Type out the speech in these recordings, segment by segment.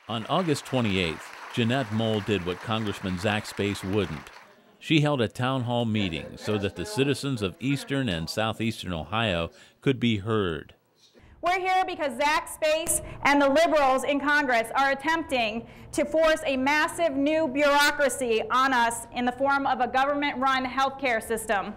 On August 28th, Jeanette Moll did what Congressman Zach Space wouldn't. She held a town hall meeting so that the citizens of eastern and southeastern Ohio could be heard. We're here because Zach Space and the liberals in Congress are attempting to force a massive new bureaucracy on us in the form of a government-run healthcare system.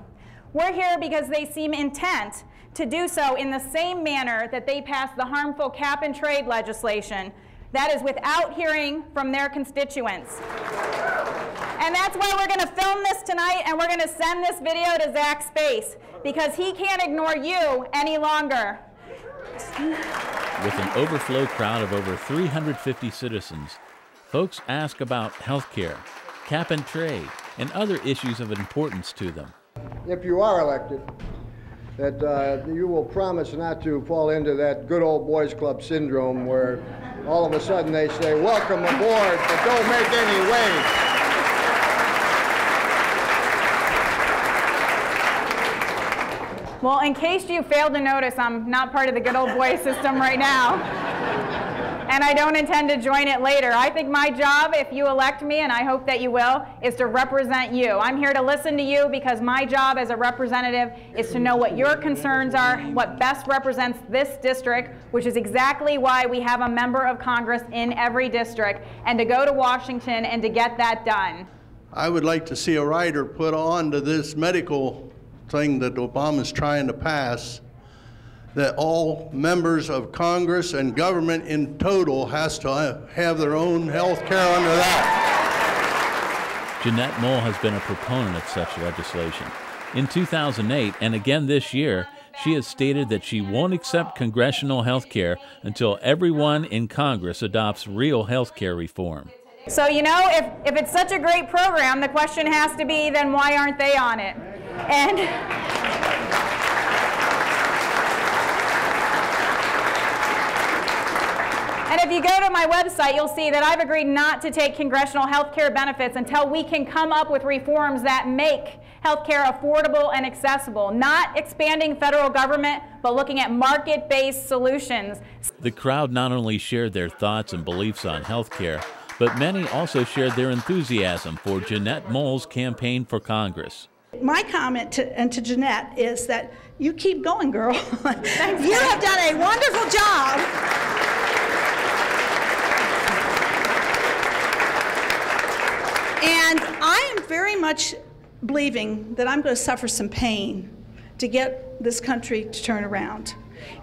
We're here because they seem intent to do so in the same manner that they passed the harmful cap-and-trade legislation. That is without hearing from their constituents. And that's why we're going to film this tonight, and we're going to send this video to Zach Space, because he can't ignore you any longer. With an overflow crowd of over 350 citizens, folks ask about health care, cap and trade, and other issues of importance to them. If you are elected, that you will promise not to fall into that good old boys club syndrome where all of a sudden they say, welcome aboard, but don't make any waves. Well, in case you failed to notice, I'm not part of the good old boy system right now, and I don't intend to join it later. I think my job, if you elect me, and I hope that you will, is to represent you. I'm here to listen to you because my job as a representative is to know what your concerns are, what best represents this district, which is exactly why we have a member of Congress in every district, and to go to Washington and to get that done. I would like to see a rider put on to this medical thing that Obama's trying to pass, that all members of Congress and government in total has to have their own health care under that. Jeanette Moll has been a proponent of such legislation. In 2008 and again this year, she has stated that she won't accept congressional health care until everyone in Congress adopts real health care reform. So, you know, if it's such a great program, the question has to be, then why aren't they on it? And if you go to my website, you'll see that I've agreed not to take congressional health care benefits until we can come up with reforms that make health care affordable and accessible, not expanding federal government, but looking at market-based solutions. The crowd not only shared their thoughts and beliefs on health care, but many also shared their enthusiasm for Jeanette Moll's campaign for Congress. My comment to Jeanette is that you keep going, girl. Thanks, you have done a wonderful job. And I am very much believing that I'm going to suffer some pain to get this country to turn around.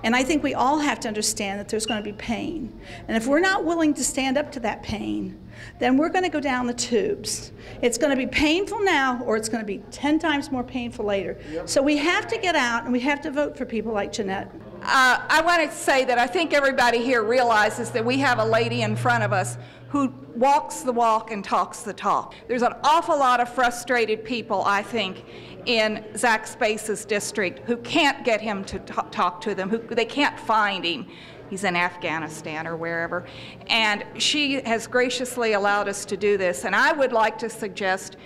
And I think we all have to understand that there's going to be pain. And if we're not willing to stand up to that pain, then we're going to go down the tubes. It's going to be painful now, or it's going to be 10 times more painful later. Yep. So we have to get out and we have to vote for people like Jeanette. I wanted to say that I think everybody here realizes that we have a lady in front of us who walks the walk and talks the talk. There's an awful lot of frustrated people, I think, in Zach Space's district who can't get him to talk to them, they can't find him. He's in Afghanistan or wherever. And she has graciously allowed us to do this. And I would like to suggest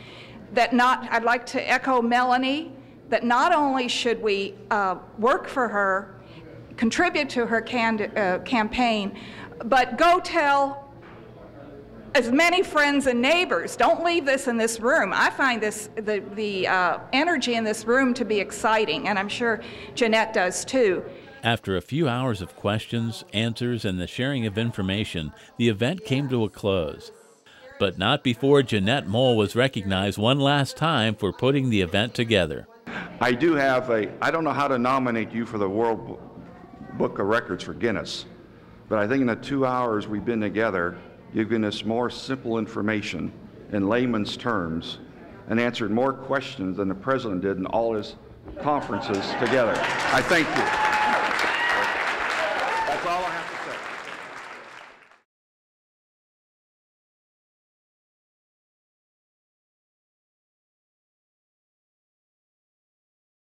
that I'd like to echo Melanie, that not only should we work for her, contribute to her campaign, but go tell as many friends and neighbors. Don't leave this in this room. I find the energy in this room to be exciting, and I'm sure Jeanette does too. After a few hours of questions, answers, and the sharing of information, the event came to a close. But not before Jeanette Moll was recognized one last time for putting the event together. I do have I don't know how to nominate you for the World Book of Records for Guinness, but I think in the 2 hours we've been together, you've given us more simple information in layman's terms and answered more questions than the President did in all his conferences together. I thank you.